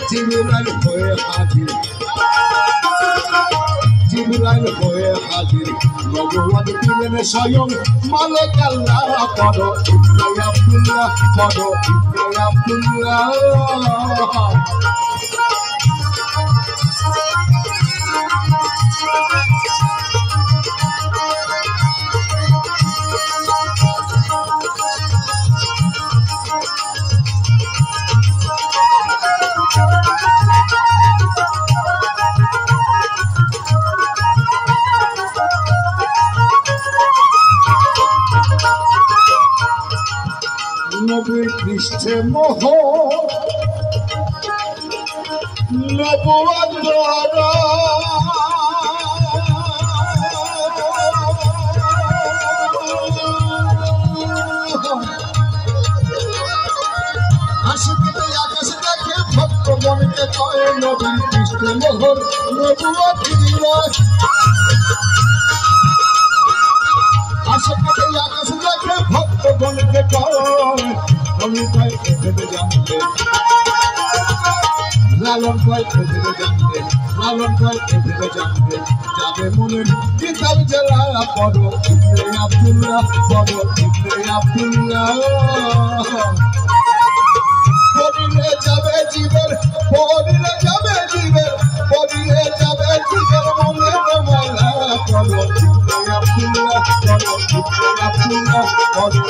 জিবরাইল হয়ে হাজির, জিবরাইল হয়ে হাজির, নবুয়ত দিলেন স্বয়ং মালিক আল্লাহ। পড়ো ইবনে আব্দুল্লাহ, পড়ো ইবনে আব্দুল্লাহ। নবীর পৃষ্ঠে মোহ নবুয়ত দ্বারা, আশিকতে আকাশ দেখে ভক্তগণকে কয় নবীর পৃষ্ঠে মোহর নবুয়ত দ্বারা। আশিকতে আকাশ দেখে ভক্তগণকে কয় আমি কয় এখানে জানতে, লালন কয় এখানে জানতে, লালন কয় এখানে জানতে যাবে মনের কিতাব জেলা। পড়ো ইবনে আব্দুল্লাহ, পড়ো ইবনে আব্দুল্লাহ। পড়িলে যাবে জীবের, পড়িলে যাবে জীবের, পড়িলে যাবে জীবের মনের মালা। পড়ো ইবনে আব্দুল্লাহ, পড়ো ইবনে আব্দুল্লাহ, পড়ো